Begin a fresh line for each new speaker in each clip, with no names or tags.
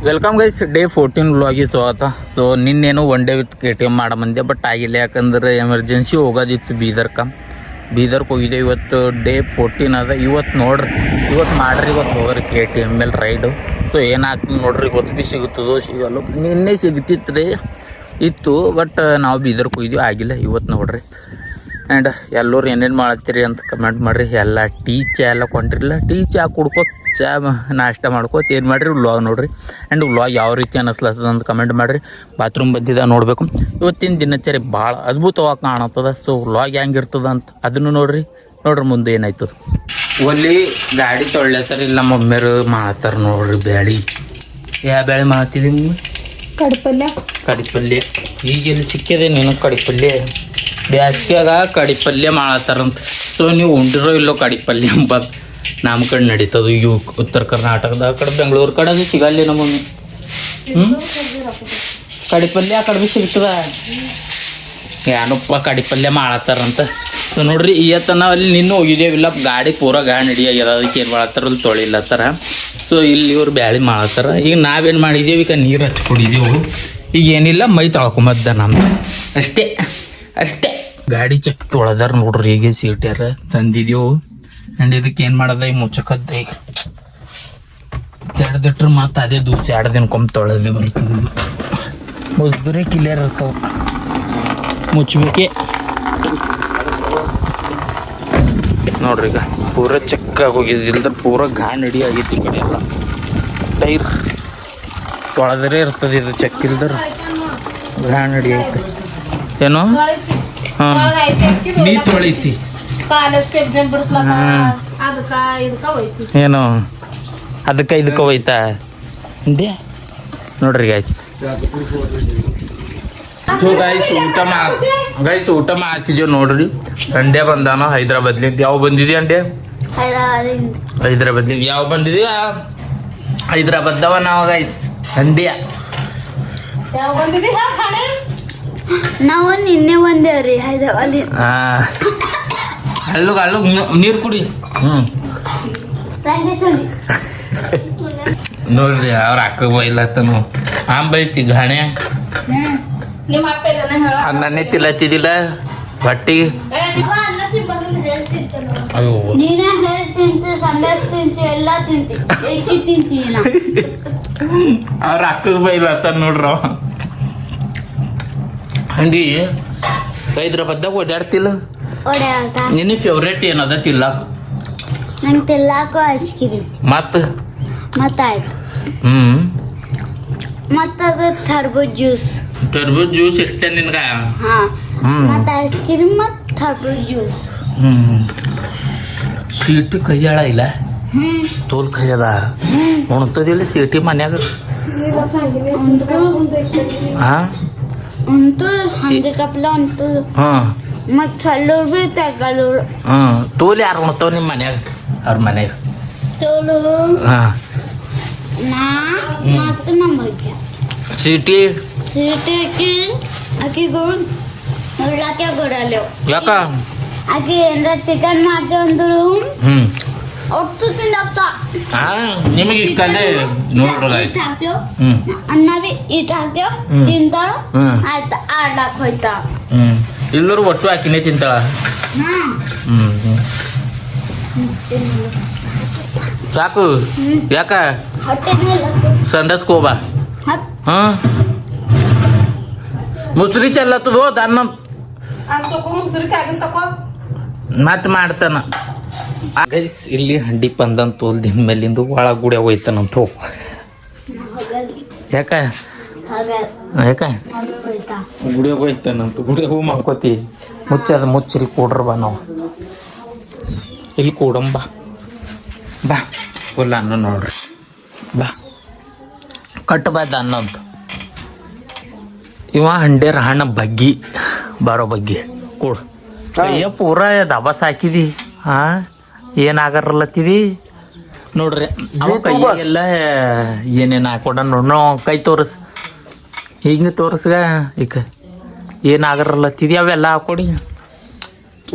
Welcome guys, day 14 ವ್ಲಾಗಿಗೆ ಸ್ವಾಗತ. So ನಿನ್ನೇನು ಒನ್ ಡೇ ವಿತ್ KTM ಬಂದೆ, ಬಟ್ ಆಗಿಲ್ಲ. ಯಾಕಂದ್ರೆ ಎಮರ್ಜೆನ್ಸಿ ಹೋಗೋದಿತ್ತು ಬೀದರ್ಗೆ ಹೋಗಿದೆ. ಇವತ್ತು ಡೇ 14 ಅದ. ಇವತ್ತು ನೋಡ್ರಿ, ಇವತ್ತು ಮಾಡ್ರಿ, ಇವತ್ತು ಹೋಗ್ರಿ KTM ಮೇಲೆ ರೈಡು. ಸೊ ಏನಾಗ್ತದೆ ನೋಡ್ರಿ, ಇವತ್ತು ಭೀ ಸಿಗುತ್ತದೋ ಸಿಗಲ್ಲ. ನಿನ್ನೆ ಸಿಗ್ತಿತ್ತು ಇತ್ತು, ಬಟ್ ನಾವು ಬೀದರ್ಗೆ ಹೋಗಿದ್ವಿ, ಆಗಿಲ್ಲ. ಇವತ್ತು ನೋಡ್ರಿ. ಆ್ಯಂಡ್ ಎಲ್ಲರೂ ಏನೇನು ಮಾಡತ್ತೀರಿ ಅಂತ ಕಮೆಂಟ್ ಮಾಡಿರಿ. ಎಲ್ಲ ಟೀ ಚಾ ಎಲ್ಲ ಕೊಂಡಿರಲಿಲ್ಲ, ಟೀ ಚಾ ಕುಡ್ಕೋತ ಚಾ ನಾಷ್ಟ ಮಾಡ್ಕೋತ ಏನು ಮಾಡಿರಿ ವ್ಲಾಗ್ ನೋಡಿರಿ. ಆ್ಯಂಡ್ ವ್ಲಾಗ್ ಯಾವ ರೀತಿ ಅನ್ನಿಸ್ಲತ್ತದ ಅಂತ ಕಮೆಂಟ್ ಮಾಡಿರಿ. ಬಾತ್ರೂಮ್ ಬಂದಿದ್ದ ನೋಡಬೇಕು. ಇವತ್ತಿನ ದಿನಚರಿ ಭಾಳ ಅದ್ಭುತವಾಗಿ ಕಾಣತ್ತದ. ಸೊ ವ್ಲಾಗ್ ಹೆಂಗಿರ್ತದ ಅಂತ ಅದನ್ನು ನೋಡ್ರಿ ಮುಂದೆ ಏನಾಯ್ತದ. ಒಲ್ಲಿ ಗಾಡಿ ತೊಳ್ಯತ್ತಾರ, ಇಲ್ಲ ನಮ್ಮ ಮಮ್ಮಿಯರು ಮಾಡ್ತಾರೆ ನೋಡ್ರಿ. ಬ್ಯಾಳಿ ಯಾವ ಬ್ಯಾಳಿ ಮಾಡ್ತಿದ್ದೀವಿ? ಕಡಿಪಲ್ಯ. ಈಗೆಲ್ಲಿ ಸಿಕ್ಕಿದೆ ನೀನು ಕಡಿಪಲ್ಯ? ಬ್ಯಾಸ್ಗ್ಯಾಗ ಕಡಿಪಲ್ಯ ಮಾಡತ್ತಾರಂತ. ಸೊ ನೀವು ಉಂಡಿರೋ ಇಲ್ಲೋ ಕಡಿಪಲ್ಯ ಅಂಬದು ನಮ್ಮ ಕಡೆ ನಡೀತದು. ಇವು ಉತ್ತರ ಕರ್ನಾಟಕದ ಆ ಕಡೆ ಬೆಂಗಳೂರು ಕಡೆ ಅದು ಸಿಗಲ್ಲ ನಮಗೆ. ಕಡಿಪಲ್ಯ ಆ ಕಡೆ ಭೀ ಸಿಗ್ತದ. ಏನಪ್ಪ ಕಡಿಪಲ್ಯ ಮಾಡತ್ತಾರಂತ. ಸೊ ನೋಡ್ರಿ, ಇವತ್ತು ಅಲ್ಲಿ ನಿನ್ನೂ ಹೋಗಿದ್ದೇವಿಲ್ಲ, ಗಾಡಿ ಪೂರ ಗಾಡಿ ನಡಿಯಾಗ್ಯದ. ಅದಕ್ಕೆ ಏನು ಮಾಡತ್ತಾರ ಅಲ್ಲಿ ತೊಳಿಲತ್ತಾರ. ಸೊ ಇಲ್ಲಿ ಇವ್ರು ಬ್ಯಾಳಿ ಮಾಡತ್ತಾರ. ಈಗ ನಾವೇನು ಮಾಡಿದ್ದೇವೆ, ಈಗ ನೀರು ಹಚ್ಕೊಡಿದ್ದೇವು. ಈಗ ಏನಿಲ್ಲ, ಮೈ ತೊಳ್ಕೊಂಬದ್ದ ನಮ್ದು ಅಷ್ಟೇ. ಗಾಡಿ ಚೆಕ್ ತೊಳೆದಾರ ನೋಡ್ರಿ. ಈಗ ಸೀಟ್ಯಾರ ತಂದಿದ್ದೆವು. ಆ್ಯಂಡ್ ಇದಕ್ಕೆ ಏನು ಮಾಡೋದ, ಈಗ ಮುಚ್ಚಕದ್ದ. ಈಗ ತೆಡ್ದಿಟ್ರೆ ಮತ್ತು ಅದೇ ದೂಸಿ 2 ದಿನಕ್ಕೊಮ್ಮೆ ತೊಳೆದೇ ಬರ್ತದೆ. ಇದು ಮುಸ್ದುರೆ ಕ್ಲಿಯರ್ ಇರ್ತಾವ, ಮುಚ್ಚಬೇಕೆ ನೋಡ್ರಿ. ಈಗ ಪೂರ ಚೆಕ್ಕಾಗಿ ಹೋಗಿದ್ದು, ಇಲ್ದ್ರೆ ಪೂರ ಗಾಡಿ ನಡಿ ಆಗೈತಿ. ಈ ಕಡೆ ಎಲ್ಲ ಟೈರ್ ತೊಳೆದ್ರೆ ಇರ್ತದೆ. ಇದು ಚೆಕ್ ಇಲ್ದ್ರೆ ಗಾಡಿ ನಡಿ ಐತೆ ಏನೋ. ಹಾಂ, ನೀ ತೊಳಿತಿ ಏನು ಅದಕ್ಕೆ ಇದಕ್ಕೆ ಹೋಯ್ತಾ ನೋಡ್ರಿ ಗಾಯ್ಸ್. ಸೊ ಗೈಸ್ ಊಟ ಮಾಡ್ತಿದ್ದೀವಿ ನೋಡ್ರಿ. ಅಂಡ್ಯ ಬಂದಾನ ಹೈದ್ರಾಬಾದ್ಲಿಂದ. ಯಾವ ಬಂದಿದ್ಯಾ ಅಂಡ್ಯ? ಹೈದ್ರಾಬಾದ್ಲಿಂದ. ಯಾವ ಬಂದಿದ್ಯಾ? ಹೈದ್ರಾಬಾದ್ದವ ನಾವು ಗೈಸ್. ಅಂಡ್ಯ
ನಾವು ನಿನ್ನೆ ಬಂದೇವ್ರಿ ಹೈದರಾಬಾದ್.
ಅಲ್ಲೂ ನೀರು ಕುಡಿ. ನೋಡ್ರಿ, ಅವ್ರ ಅಕ್ಕ ಬೈಲತ್ತನು. ಬೈತಿ ಗಾಣೆ ಅನ್ನನೇ ತಿಲ್ಲತ್ತಿದ್ದಿಲ್ಲ ಹೊಟ್ಟಿ. ಅವ್ರ ಅಕ್ಕಗೆ ಬೈಲತ್ತ ನೋಡ್ರ. ಹಂಗಿ ಹೈದ್ರಾಬಾದ್ದಾಗ ಓಡಾಡ್ತಿಲ್ಲ. ನಿನ್ನ ಫೇವ್ರೇಟ್ ಏನದ ತಿಲ್ಲಾಕ?
ನಂಗೆ ತಿಲ್ಲಾಕು ಐಸ್ ಕ್ರೀಮ್
ಮತ್ತು
ಆಯ್ತು. ಮತ್ತದು ಟರ್ಬೂಜ್ ಜ್ಯೂಸ್
ಇಷ್ಟೇ ನಿನ್ಗ?
ಮತ್ತೆ ಐಸ್ ಕ್ರೀಮ್ ಮತ್ತು ಟರ್ಬೂಜ್ ಜ್ಯೂಸ್.
ಸೀಟಿ ಕೈಯಾಳ ಇಲ್ಲ, ತೋಲ್ ಕೈಯದ ಉಣ್ತದಿಲ್ಲ ಸೀಟಿ ಮನ್ಯಾಗ.
ಉಂಟು ಹಂಗೆ ಕಪ್ಲ ಉಂಟು. ಮತ್ತು ಚಲ್ಲೂರು ಭೀ ತಗಲೂರು.
ತೋಲ್ ಯಾರು ಉಣ್ತಾವ ನಿಮ್ಮ ಮನ್ಯಾಗ? ಅವ್ರ ಮನ್ಯಾಗ
ತೋಲು ಮತ್ತು ನಮ್ಮ ಬಗ್ಗೆ
ಸೀಟಿ
ಅಕ್ಕಿಗಳು ಉಳ್ಳಾಕೆ ಕೊಡಲ್ಲೇವು.
ಯಾಕ?
ಆಕೆ ಏನಾರ ಚಿಕನ್ ಮಾಡ್ತೇವಂದ್ರು ಒಟ್ಟು ತಿನ್ನತ್ತ.
ನಿಮಗೆ ಇಕ್ಕಲ್ಲೇ ನೋಡ್ರಿ.
ಇಟ್ಟು ಹಾಕ್ತೇವ್, ಅನ್ನ ಭೀ ಇಟ್ಟು ಹಾಕ್ತೇವ್, ತಿಂತಾಳ. ಆಯ್ತು, ಆಡ್ಲಾಕ್ ಹೋಯ್ತಾಳ.
ಎಲ್ಲರೂ ಒಟ್ಟು ಹಾಕಿನೇ ತಿಂತಾಳ. ಸಾಕು. ಯಾಕ? ಸಂಡಸ್ಕ ಹೋಗ. ಮುಸ್ರಿ ಚೆಲ್ಲತ್ತದೋ ಅನ್ನ ಮತ್ತೆ ಮಾಡ್ತಾನ. ಗೈಸ್ ಇಲ್ಲಿ ಹಂಡಿ ಪಂದಂತ ತೋಲ್ದಿನ ಮೇಲಿಂದ ಒಳಗೆ ಗುಡಿ ಹೋಯ್ತಾನಂತ. ಹೋಗ. ಯಾಕ ಗುಡಿಯಾಗ ಹೋಯ್ತಾನಂತ. ಗುಡಿಯಾಗ ಹೋಗಿ ಮಾಡ್ಕೋತಿ. ಮುಚ್ಚಿಲ್ಲಿ ಕೂಡ್ರ ಬಾ. ನಾವು ಇಲ್ಲಿ ಕೂಡಂಬ ಬಾ. ಫುಲ್ ಅನ್ನ ನೋಡ್ರಿ ಬಾ. ಕಟ್ಟು ಬಾಯ್ದ ಅನ್ನ ಅಂತ. ಇವ ಹಂಡ್ಯಾರ ಹಣ್ಣ ಬಗ್ಗಿ ಬಾರೋ ಬಗ್ಗಿ ಕೂಡು. ಅಯ್ಯ ಪೂರ ದಬಸ್ ಹಾಕಿದಿ. ಏನಾಗರಲ್ಲತ್ತಿದಿ ನೋಡ್ರಿ. ಅವ ಕೈಯಾಗೆಲ್ಲ ಏನೇನು ಹಾಕೊಡ ನೋಡ್ನೋ. ಕೈ ತೋರಿಸ್, ಹಿಂಗೆ ತೋರಿಸ್ಗ. ಈಗ ಏನಾಗರಲ್ಲತ್ತಿದಿ ಅವೆಲ್ಲ ಹಾಕೊಡಿ.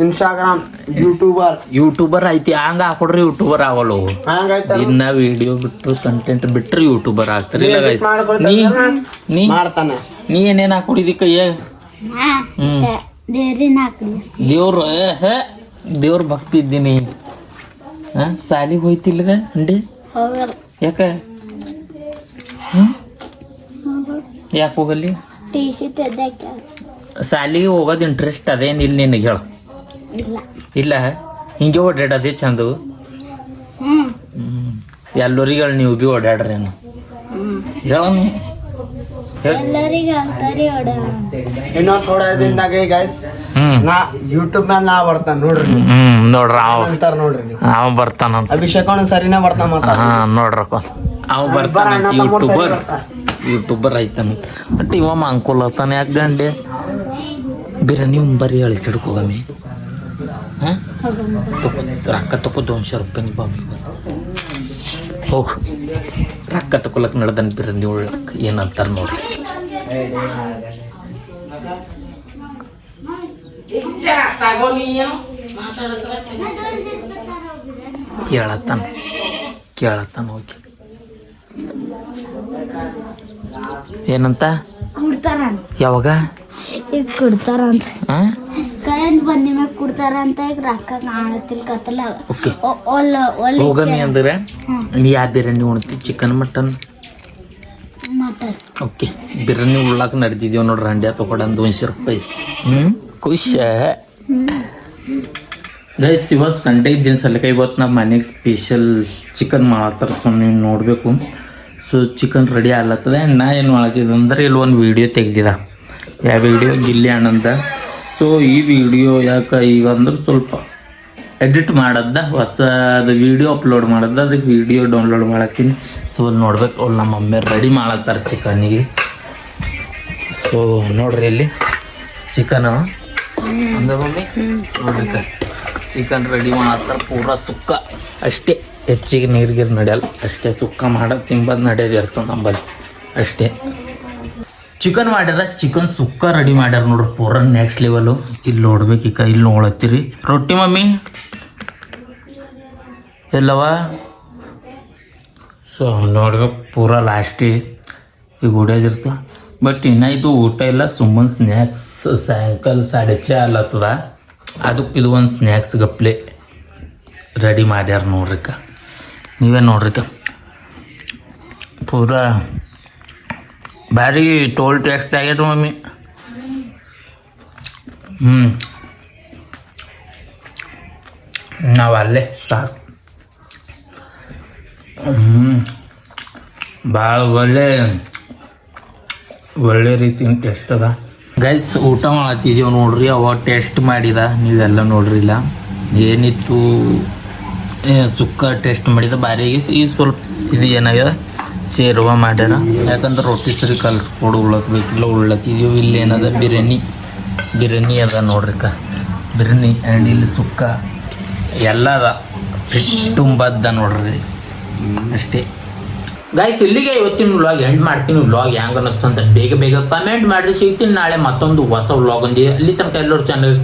ಇನ್ಸ್ಟಾಗ್ರಾಮ್
ಯೂಟ್ಯೂಬರ್ ಐತಿ ಹಂಗ ಹಾಕೊಡ್ರಿ ಯೂಟ್ಯೂಬರ್ ಆಗಲ್ಲ
ಹಂಗಾಯ್ತ
ಇನ್ನ ವಿಡಿಯೋ ಬಿಟ್ರು ಕಂಟೆಂಟ್ ಬಿಟ್ರಿ ಯೂಟ್ಯೂಬರ್ ಆಗ್ತಾರೆ ಇಲ್ಲ guys. ನೀ
ಮಾಡ್ತಾನ
ನೀ ಏನೇನ್ ಹಾಕೊಡಿದಿ ಕೈಯಾಗ
ದೇವ್ರಿನ ಹಾಕ್ಲಿ
ದೇವ್ರ ಭಕ್ತಿ ಇದ್ದೀನಿ ಸಾಲಿಗೆ ಹೋಯ್ತಿಲ್ಗ ಅಂಡಿ
ಹೋಗಲ್ಲ
ಯಾಕ ಯಾಕೆ ಹೋಗಲ್ಲಿ
ಟಿ ಸಿ ತೆದ್ದಕ್ಕೆ
ಸಾಲಿಗೆ ಹೋಗೋದು ಇಂಟ್ರೆಸ್ಟ್ ಅದೇನಿಲ್ಲ ನಿನಗೆ ಹೇಳು
ಇಲ್ಲ
ಇಲ್ಲ ಹಿಂಗೆ ಓಡಾಡೋದೇ ಚಂದ ಎಲ್ಲರಿಗೆ ನೀವು ಭೀ ಓಡಾಡ್ರೇನು ಹೇಳ
ಎಲ್ಲರಿಗೆ ಅಂತಾರಿ
ಇನ್ನೊಂದ್ ಥೋಡ ದಿನದಾಗ ಗೈಸ್ ನಾ ಯೂಟ್ಯೂಬ್ ಮೇಲೆ ನಾ ಬರ್ತಾನ ನೋಡ್ರಿ
ನೋಡ್ರ
ಅಂತಾರ ನೋಡ್ರಿ ನೀವು
ಅವ ಬರ್ತಾನಂತ
ಅಭಿಷೇಕ್ ಅವ್ನು ಸರಿನೇ ಬರ್ತಾನ ಮತ್ತ
ಹಾ ನೋಡ್ರಕ್ಕ ಅವ ಬರ್ತಾನ ಯೂಟ್ಯೂಬರ್ ಐತಾನಂತ ಬಟ್ ಇವ ಅಂಕುಲ್ ಆತಾನ ಯಾಕೆ ಗಂಡೆ ಬೇರೆ ನೀವು ಬರೀ ಹೇಳಿ ಕೆಡ್ಕೋಗಮ್ಮಿ ಹಾಂ ರೊಕ್ಕ ತಕೋ 200 ರೂಪಾಯಿ ಬಾಬಿ ಹೋಗು ರೊಕ್ಕ ತಕೊಳಕ್ ನಡ್ದನ್ ಬೇರೆ ನೀವು ಏನಂತಾರ ನೋಡ್ರಿ ಕೇಳತ್ತಾನ ಹೋಗಿ ಏನಂತ
ಕೊಡ್ತಾರಂತ
ಯಾವಾಗ
ಈಗ ಕೊಡ್ತಾರಂತ
ಹಾಂ
ಕರೆಂಟ್ ಬಂದಿ ಮ್ಯಾಗ ಕೊಡ್ತಾರಂತ ಈಗ ರೊಕ್ಕ ಕಾಣತಿಲ್ ಕತ್ತಲ
ಓಕೆ
ಒಲ್ಲ
ಹೋಗಮ್ಮಿ ಅಂದ್ರೆ ನೀ ಯಾವ ಬಿರಿಯಾನಿ ಉಣ್ತಿ chicken mutton
mutton
okay biryani ಉಳ್ಳಾಕ ನಡೆದಿದ್ದೀವಿ ನೋಡ್ರಿ ಹಂಡ್ಯಾ ತಗೊಡನ್ 200 ರೂಪಾಯಿ ಖುಷ ಗೈಸ್ ಇವತ್ತು ಸಂಡೇ ಇದ್ದಿನ ಸಲಕ ಇವತ್ತು ನಮ್ಮ ಮನೆಗೆ ಸ್ಪೆಷಲ್ ಚಿಕನ್ ಮಾಡತ್ತಾರ ಸೊ ನೀವು ನೋಡಬೇಕು ಸೊ ಚಿಕನ್ ರೆಡಿ ಆಗ್ಲತ್ತದ ನಾ ಏನು ಮಾಡತ್ತಿದ್ದೆ ಅಂದ್ರೆ ಇಲ್ಲಿ ಒಂದು ವಿಡಿಯೋ ತೆಗ್ದಿದ ಯಾವ ವಿಡಿಯೋ ಗಿಲ್ಲಿ ಅಣ್ಣಂದ ಸೊ ಈ ವಿಡಿಯೋ ಯಾಕೆ ಈಗ ಅಂದ್ರೆ ಸ್ವಲ್ಪ ಎಡಿಟ್ ಮಾಡದ್ದ ಹೊಸದು ವಿಡಿಯೋ ಅಪ್ಲೋಡ್ ಮಾಡದ್ದ ಅದಕ್ಕೆ ವಿಡಿಯೋ ಡೌನ್ಲೋಡ್ ಮಾಡತ್ತೀನಿ ಸೊ ಅಲ್ಲಿ ನೋಡ್ಬೇಕು ಅಲ್ಲಿ ನಮ್ಮ ಮಮ್ಮಿ ರೆಡಿ ಮಾಡತ್ತಾರ ಚಿಕನ್ನಿಗೆ ಸೊ ನೋಡ್ರಿ ಇಲ್ಲಿ ಚಿಕನ್ ಅಂದ್ರೆ ಮಮ್ಮಿ ನೋಡ್ರಿ ಚಿಕನ್ ರೆಡಿ ಮಾಡತ್ತಾರ ಪೂರಾ ಸುಕ್ಕ ಅಷ್ಟೇ ಹೆಚ್ಚಿಗೆ ನೀರ್ಗಿರು ನಡೆಯಲ್ಲ ಅಷ್ಟೇ ಸುಕ್ಕ ಮಾಡೋದು ತಿಂಬದು ನಡೆಯೋದು ಇರ್ತದೆ ನಂಬಲ್ಲಿ ಅಷ್ಟೇ ಚಿಕನ್ ಮಾಡ್ಯಾರ ಚಿಕನ್ ಸುಕ್ಕ ರೆಡಿ ಮಾಡ್ಯಾರ ನೋಡ್ರಿ ಪೂರ ನೆಕ್ಸ್ಟ್ ಲೆವೆಲು ಇಲ್ಲಿ ನೋಡ್ಬೇಕು ಈಗ ಇಲ್ಲಿ ನೋಡತ್ತೀರಿ ರೊಟ್ಟಿ ಮಮ್ಮಿ ಎಲ್ಲವ ಸೊ ನೋಡ್ಬೇಕು ಪೂರ ಲಾಸ್ಟಿ ಈಗ ಹೊಡ್ಯೋದಿರ್ತ ಬಟ್ ಇನ್ನಾಯ್ತು ಊಟ ಇಲ್ಲ ಸುಮ್ಮನೆ ಸ್ನ್ಯಾಕ್ಸ್ ಸಾಯಂಕಾಲ 6:30 ಆಗ್ಲತ್ತದ ಅದಕ್ಕೆ ಇದು ಒಂದು ಸ್ನ್ಯಾಕ್ಸ್ ಗಪ್ಲೆ ರೆಡಿ ಮಾಡ್ಯಾರ ನೋಡ್ರಿಕ ನೀವೇ ನೋಡ್ರಿಕ ಪೂರಾ ಭಾರಿ ಟೋಲ್ ಟೇಸ್ಟ್ ಆಗೈತೆ ಮಮ್ಮಿ ನಾವು ಅಲ್ಲೇ ಸಾಕು ಭಾಳ ಒಳ್ಳೆ ರೀತಿಯ ಟೇಸ್ಟ್ ಅದ ಗೈಸ್ ಊಟ ಮಾಡತ್ತಿದ್ದೀವಿ ನೋಡ್ರಿ ಅವಾಗ ಟೇಸ್ಟ್ ಮಾಡಿದ ನೀವೆಲ್ಲ ನೋಡ್ರಿಲ್ಲ ಏನಿತ್ತು ಸುಕ್ಕ ಟೇಸ್ಟ್ ಮಾಡಿದ ಬಾರಿಗೆ ಈ ಸ್ವಲ್ಪ ಇದು ಏನಾಗ್ಯದ ಸೇರುವ ಮಾಡ್ಯಾರ ಯಾಕಂದ್ರೆ ರೊಟ್ಟಿ ಸರಿ ಕಲ್ಸ್ಕೊಡು ಉಳ್ಳತ್ಬೇಕಿಲ್ಲ ಉಳ್ಳತ್ತಿದ್ದೀವಿ ಇಲ್ಲಿ ಏನದ ಬಿರಿಯಾನಿ ಅದ ನೋಡ್ರಿಕ ಬಿರಿಯಾನಿ ಆ್ಯಂಡ್ ಇಲ್ಲಿ ಸುಕ್ಕ ಎಲ್ಲ ಅದ ತುಂಬದ್ದ ನೋಡ್ರಿ ಗೈಸ್ ಅಷ್ಟೇ ಗೈಸ್ ಇಲ್ಲಿಗೆ ಇವತ್ತಿನ ವ್ಲಾಗ್ ಎಂಡ್ ಮಾಡ್ತೀನಿ ವ್ಲಾಗ್ ಹೆಂಗೆ ಅನ್ನಿಸ್ತು ಅಂತ ಬೇಗ ಕಮೆಂಟ್ ಮಾಡಿರಿ ಸಿಗ್ತೀನಿ ನಾಳೆ ಮತ್ತೊಂದು ಹೊಸ ವ್ಲಾಗ್ ಒಂದಿದೆ ಅಲ್ಲಿ ತನಕ ಎಲ್ಲರೂ ಚಾನಲ್